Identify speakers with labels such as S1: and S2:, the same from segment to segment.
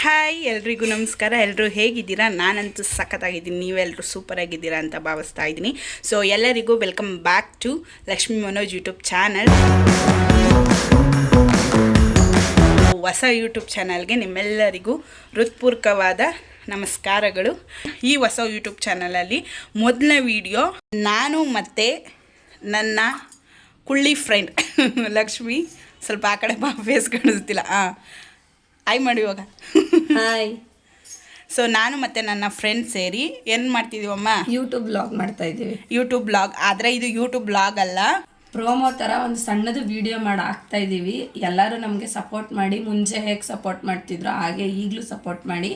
S1: Hi ಎಲ್ರಿಗೂ ನಮಸ್ಕಾರ. ಎಲ್ಲರೂ ಹೇಗಿದ್ದೀರಾ? ನಾನಂತೂ ಸಖತ್ತಾಗಿದ್ದೀನಿ, ನೀವೆಲ್ಲರೂ ಸೂಪರಾಗಿದ್ದೀರಾ ಅಂತ ಭಾವಿಸ್ತಾ ಇದ್ದೀನಿ. ಸೊ ಎಲ್ಲರಿಗೂ welcome back to Lakshmi Manoj YouTube channel. ಹೊಸ ಯೂಟ್ಯೂಬ್ ಚಾನಲ್ಗೆ ನಿಮ್ಮೆಲ್ಲರಿಗೂ ಹೃತ್ಪೂರ್ವಕವಾದ ನಮಸ್ಕಾರಗಳು. ಈ ಹೊಸ ಯೂಟ್ಯೂಬ್ ಚಾನಲಲ್ಲಿ ಮೊದಲನೇ ವಿಡಿಯೋ ನಾನು ಮತ್ತು ನನ್ನ ಕುಳ್ಳಿ ಫ್ರೆಂಡ್ ಲಕ್ಷ್ಮಿ, ಸ್ವಲ್ಪ ಆ ಕಡೆ ಫೇಸ್ ಕಾಣಿಸ್ತಿಲ್ಲ, ಹಾಯ್ ಮಾಡಿ ಇವಾಗ.
S2: ಹಾಯ್.
S1: ಸೊ ನಾನು ಮತ್ತು ನನ್ನ ಫ್ರೆಂಡ್ ಸೇರಿ ಏನು ಮಾಡ್ತಿದ್ದೀವಮ್ಮ?
S2: ಯೂಟ್ಯೂಬ್ ಬ್ಲಾಗ್ ಮಾಡ್ತಾ ಇದ್ದೀವಿ.
S1: ಯೂಟ್ಯೂಬ್ ಬ್ಲಾಗ್, ಆದರೆ ಇದು ಯೂಟ್ಯೂಬ್ ಬ್ಲಾಗ್ ಅಲ್ಲ,
S2: ಪ್ರೋಮೋ ಥರ ಒಂದು ಸಣ್ಣದು ವಿಡಿಯೋ ಮಾಡಿ ಹಾಕ್ತಾ ಇದ್ದೀವಿ. ಎಲ್ಲರೂ ನಮಗೆ ಸಪೋರ್ಟ್ ಮಾಡಿ, ಮುಂಚೆ ಹೇಗೆ ಸಪೋರ್ಟ್ ಮಾಡ್ತಿದ್ರು ಹಾಗೆ ಈಗಲೂ ಸಪೋರ್ಟ್ ಮಾಡಿ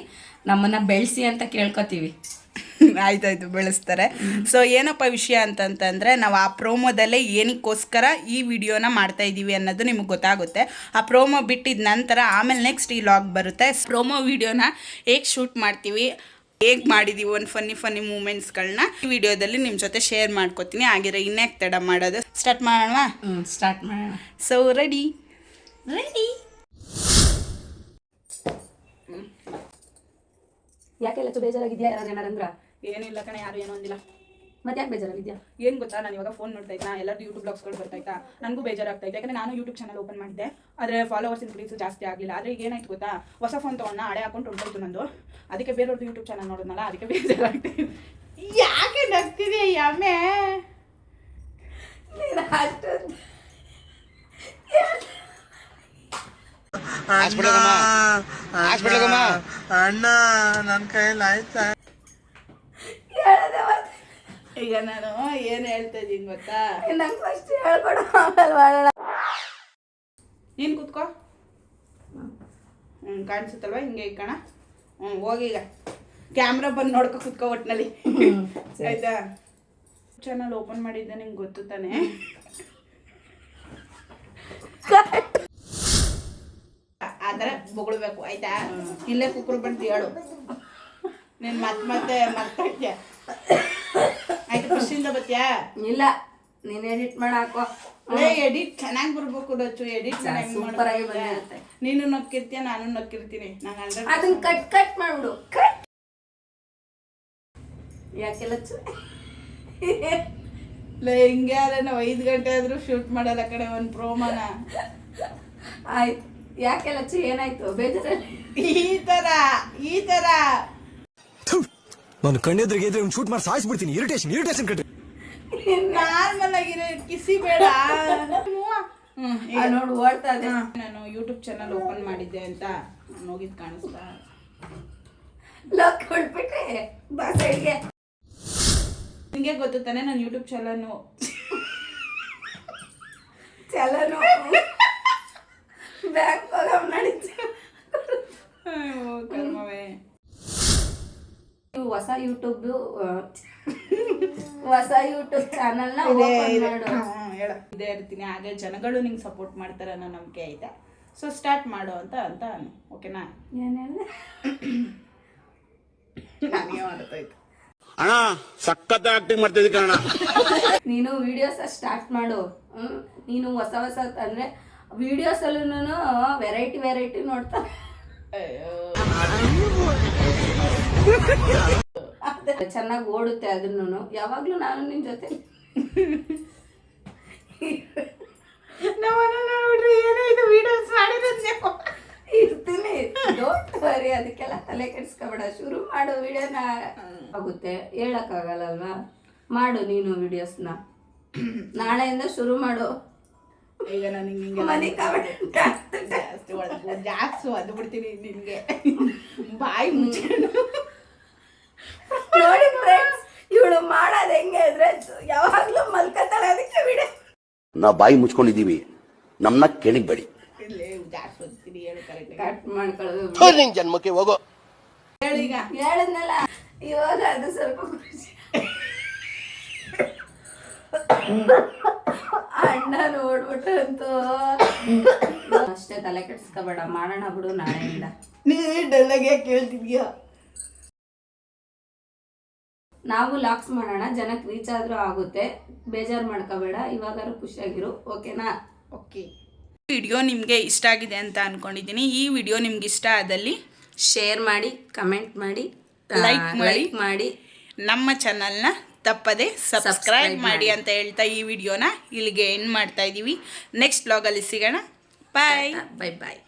S2: ನಮ್ಮನ್ನು ಬೆಳೆಸಿ ಅಂತ ಕೇಳ್ಕೊತೀವಿ.
S1: ಆಯ್ತಾಯ್ತು, ಬೆಳೆಸ್ತಾರೆ. ಸೊ ಏನಪ್ಪ ವಿಷಯ ಅಂತಂತಂದರೆ, ನಾವು ಆ ಪ್ರೋಮೋದಲ್ಲೇ ಏನಕ್ಕೋಸ್ಕರ ಈ ವಿಡಿಯೋನ ಮಾಡ್ತಾ ಇದ್ದೀವಿ ಅನ್ನೋದು ನಿಮಗೆ ಗೊತ್ತಾಗುತ್ತೆ. ಆ ಪ್ರೋಮೋ ಬಿಟ್ಟಿದ ನಂತರ ಆಮೇಲೆ ನೆಕ್ಸ್ಟ್ ಈ ಲಾಗ್ ಬರುತ್ತೆ. ಪ್ರೋಮೋ ವಿಡಿಯೋನ ಹೇಗೆ ಶೂಟ್ ಮಾಡ್ತೀವಿ, ಹೇಗೆ ಮಾಡಿದ್ದೀವಿ, ಒಂದು ಫನ್ನಿ ಮೂಮೆಂಟ್ಸ್ಗಳನ್ನ ಈ ವಿಡಿಯೋದಲ್ಲಿ ನಿಮ್ಮ ಜೊತೆ ಶೇರ್ ಮಾಡ್ಕೊತೀನಿ. ಆಗಿರೋ ಇನ್ನೇಕೆ ತಡ ಮಾಡೋದು, ಸ್ಟಾರ್ಟ್ ಮಾಡೋಣ.
S2: ಸ್ಟಾರ್ಟ್ ಮಾಡೋಣ.
S1: So ready.
S2: ಯಾಕೆಲ್ಲ ಬೇಜಾರಾಗಿದ್ಯಾ? ಯಾರು ಏನಾರಂದ್ರ?
S1: ಏನಿಲ್ಲ ಕಣೆ, ಯಾರು ಏನೋ ಅಂದಿಲ್ಲ.
S2: ಮತ್ತೆ ಯಾಕೆ ಬೇಜಾರಾಗಿದ್ಯಾ?
S1: ಏನು ಗೊತ್ತಾ, ನಾನು ಇವಾಗ ಫೋನ್ ನೋಡ್ತಾ ಇದ್ದ, ಎಲ್ಲರೂ ಯೂಟ್ಯೂಬ್ ಬ್ಲಾಗ್ಸ್ಗಳು ಬರ್ತಾಯಿತ್ತಾ, ನನಗೂ ಬೇಜಾರಾಗ್ತಾಯಿತ್ತು. ಯಾಕಂದರೆ ನಾನು ಯೂಟ್ಯೂಬ್ ಚಾನಲ್ ಓಪನ್ ಮಾಡಿದ್ದೆ, ಆದರೆ ಫಾಲೋವರ್ಸ್ ಇನ್ಕ್ರೀಸ್ ಜಾಸ್ತಿ ಆಗಲಿಲ್ಲ. ಆದರೆ ಈಗ ಏನಾಯ್ತು ಗೊತ್ತಾ, ಹೊಸ ಫೋನ್ ತೊಗೊಂಡು ಹಳೆ ಅಕೌಂಟ್ ಹೊಂಟೋಯ್ತು ನಂದು. ಅದಕ್ಕೆ ಬೇರೆಯವ್ರದ್ದು ಯೂಟ್ಯೂಬ್ ಚಾನಲ್ ನೋಡೋದಲ್ಲ, ಅದಕ್ಕೆ ಬೇಜಾರಾಗ್ತಿದೆ. ಯಾಕೆ ನಗ್ತಿದೆ ಅಮ್ಮೆ?
S3: ಅಣ್ಣ ನನ್ನ ಕೈಯಲ್ಲಿ ಆಯ್ತಾ?
S1: ಈಗ ನಾನು ಏನು ಹೇಳ್ತಾ ಇದ್ದೀನಿ ಗೊತ್ತಾ?
S2: ನಂಗೆ ಫಸ್ಟ್ ಹೇಳ್ಕೊಡು, ಆಮೇಲೆ ಮಾಡೋಣ.
S1: ನೀನು ಕೂತ್ಕೋ. ಕಾಣಿಸುತ್ತಲ್ವ ಹಿಂಗೆ ಇಕ್ಕಣ. ಹೋಗೀಗ ಕ್ಯಾಮ್ರಾ ಬಂದು ನೋಡ್ಕೊ ಕೂತ್ಕೋ ಒಟ್ಟಿನಲ್ಲಿ, ಆಯ್ತಾ? ಚಾನಲ್ ಓಪನ್ ಮಾಡಿದ್ದೆ, ನಿಂಗೆ ಗೊತ್ತು ತಾನೆ. ಆ ಥರ ಬೊಗಳ್ಬೇಕು, ಆಯ್ತಾ? ಇಲ್ಲೇ ಕುಕ್ಕರು ಬಂದು ಹೇಳು, ನೀನು ಮತ್ತೆ ಮಾತಾಡ್ತೀಯ, ಆಯ್ತು? ಖುಷಿಯಿಂದ ಬತ್ತೀಯಾ?
S2: ಇಲ್ಲ, ನೀನು ಎಡಿಟ್ ಮಾಡಿ ಹಾಕೋ.
S1: ಎಡಿಟ್ ಚೆನ್ನಾಗಿ ಬರ್ಬೇಕು ಡಚ್ಚು, ಎಡಿಟ್ ಚೆನ್ನಾಗಿ
S2: ಸೂಪರ್ ಆಗಿ ಬಂದಿರುತ್ತೆ.
S1: ನೀನು ನಕ್ಕಿರ್ತೀಯ, ನಾನು ನಕ್ಕಿರ್ತೀನಿ. ನಾನು
S2: ಅದನ್ನ ಕಟ್ ಮಾಡ್ಬಿಡು. ಕಟ್ ಯಾಕೆಲ್ಲ
S1: ಹಿಂಗೆ ಆದ್ರೆ ನಾವು 5 ಗಂಟೆ ಆದರೂ ಶೂಟ್ ಮಾಡಲ್ಲ ಕಡೆ ಒಂದು ಪ್ರೋಮೋನ.
S2: ಆಯ್ತು, ಯಾಕೆಲ್ಲ ಏನಾಯ್ತು ಬೇಜಾರಲ್ಲಿ?
S1: ಈ ಥರ
S4: ನಾನು ಕಣ್ಣೆದ್ರಿಗೆ ಇದ್ರೆ ಒಂದು ಶೂಟ್ ಮಾಡಿ ಸಾಯಿಸ್ಬಿಡ್ತೀನಿ. ಇರಿಟೇಷನ್ ಕಟ್ರಿ.
S1: ನಾರ್ಮಲ್ ಆಗಿರೋ ಕಿಸಿ ಬೇಡ.
S2: ನೋಡು ಓಡ್ತಾ ಇದೆ.
S1: ನಾನು ಯೂಟ್ಯೂಬ್ ಚಾನಲ್ ಓಪನ್ ಮಾಡಿದ್ದೆ ಅಂತ ಹೋಗಿದ್ ಕಾಣಿಸ್ತಾ?
S2: ಲಾಕ್ ಕೊಟ್ಬಿಟ್ರೆ ಬಾ ಸೈಡ್ಗೆ.
S1: ನಿಂಗೆ ಗೊತ್ತು ತಾನೆ ನಾನು ಯೂಟ್ಯೂಬ್ ಚಾನಲ್ನು
S2: ಬ್ಯಾಂಕ್ ಹೋಗಮ್ ನಡೀತಿ.
S1: ಕರ್ಮವೇ.
S2: ಹೊಸ ಯೂಟ್ಯೂಬ್ ಚಾನಲ್ನ ಓಪನ್ ಮಾಡು.
S1: ಹೇಳ, ಇದೇ ಇರ್ತೀನಿ, ಹಾಗೆ ಜನಗಳು ನಿಂಗೆ ಸಪೋರ್ಟ್ ಮಾಡ್ತಾರೆ ಅನ್ನೋ ನಂಬಿಕೆ ಐತೆ. ಸೊ ಸ್ಟಾರ್ಟ್ ಮಾಡು ಅಂತ ಓಕೆನಾ?
S2: ಏನ್ ಹೇಳಿದೆ?
S1: ನನಗೆ ಮಾಡ್ತಾಯ್ತು
S3: ಅಣ್ಣ, ಸಖತ್ ಆಕ್ಟಿಂಗ್ ಮಾಡ್ತಿದ್ದಿ ಕಣ.
S2: ನೀನು ವಿಡಿಯೋಸ್ ಸ್ಟಾರ್ಟ್ ಮಾಡು. ನೀನು ಹೊಸ ಅಂದ್ರೆ ವಿಡಿಯೋಸ್ ಅಲ್ಲೂ ವೆರೈಟಿ ನೋಡ್ತಾ ಚೆನ್ನಾಗಿ ಓಡುತ್ತೆ. ಅದನ್ನು ಯಾವಾಗ್ಲೂ ನಾನು ನಿನ್ ಜೊತೆ ಇರ್ತೀನಿ. ಡೋಂಟ್ ವರಿ, ಅದಕ್ಕೆಲ್ಲ ತಲೆ ಕೆಡಿಸ್ಕೊಬೇಡ. ಶುರು ಮಾಡು ವಿಡಿಯೋನ. ಆಗುತ್ತೆ, ಹೇಳಕ್ಕಾಗಲ್ಲಲ್ವಾ? ಮಾಡು ನೀನು ವಿಡಿಯೋಸ್ನ. ನಾಳೆಯಿಂದ ಶುರು ಮಾಡು.
S1: ಈಗ ನಾನು ಹಿಂಗೆ
S2: ಮನೆ
S1: ಜಾಸ್ತಿ ಒದ್ದು ಬಿಡ್ತೀನಿ ನಿನ್ಗೆ. ಬಾಯಿ ಮುಚ್ಕೊಂಡು
S2: ನೋಡಿ ಫ್ರೆಂಡ್ಸ್, ಇವಳು ಮಾಡೋದು ಹೆಂಗೆ ಇದ್ರೆ ಯಾವಾಗ್ಲೂ ಮಲ್ಕತ್ತಾಳೆ. ಅದಕ್ಕೆ ವಿಡಿಯೋ
S5: ನಾವು ಬಾಯಿ ಮುಚ್ಕೊಂಡಿದ್ದೀವಿ, ನಮ್ಮನ್ನ ಕೇಳಿಬೇಡಿ.
S1: ಜಾಸ್ತಿ ಓದ್ತೀನಿ, ಹೇಳು ಕರೆಕ್ಟ್.
S2: ಕಟ್ ಮಾಡ್ಕೊಳ್ಳೋದು
S5: ನಿನ್ ಜನ್ಮಕ್ಕೆ ಹೋಗೋ.
S1: ಹೇಳು ಈಗ.
S2: ಹೇಳಿದ್ನಲ್ಲ, ಇವಾಗ ಅದು ಸ್ವಲ್ಪ ಖುಷಿ. ಅಣ್ಣ ನೋಡ್ಬಿಟ್ಟಂತೂ ಅಷ್ಟೇ, ತಲೆ ಕೆಡ್ಸ್ಕೊಬೇಡ. ಮಾಡೋಣ ಬಿಡು ನಾಳೆಯಿಂದ.
S1: ನೀ ಡಲ್ಲಾಗೆ ಕೇಳ್ತಿದ್ಯಾ?
S2: ನಾವು ಲಾಕ್ಸ್ ಮಾಡೋಣ, ಜನಕ್ಕೆ ರೀಚ್ ಆದ್ರೂ ಆಗುತ್ತೆ. ಬೇಜಾರು ಮಾಡ್ಕೋಬೇಡ, ಇವಾಗಾರು ಖುಷಿಯಾಗಿರು, ಓಕೆನಾ?
S1: ಓಕೆ. ವಿಡಿಯೋ ನಿಮಗೆ ಇಷ್ಟ ಆಗಿದೆ ಅಂತ ಅಂದ್ಕೊಂಡಿದ್ದೀನಿ. ಈ ವಿಡಿಯೋ ನಿಮ್ಗೆ ಇಷ್ಟ ಆದಲ್ಲಿ
S2: ಶೇರ್ ಮಾಡಿ, ಕಮೆಂಟ್ ಮಾಡಿ,
S1: ಲೈಕ್
S2: ಮಾಡಿ
S1: ನಮ್ಮ ಚಾನಲ್ನ ತಪ್ಪದೆ ಸಬ್ಸ್ಕ್ರೈಬ್ ಮಾಡಿ ಅಂತ ಹೇಳ್ತಾ ಈ ವಿಡಿಯೋನ ಇಲ್ಲಿಗೆ ಎಂಡ್ ಮಾಡ್ತಾ ಇದ್ದೀವಿ. ನೆಕ್ಸ್ಟ್ ವ್ಲಾಗಲ್ಲಿ ಸಿಗೋಣ. ಬಾಯ್.
S2: ಬಾಯ್ ಬಾಯ್.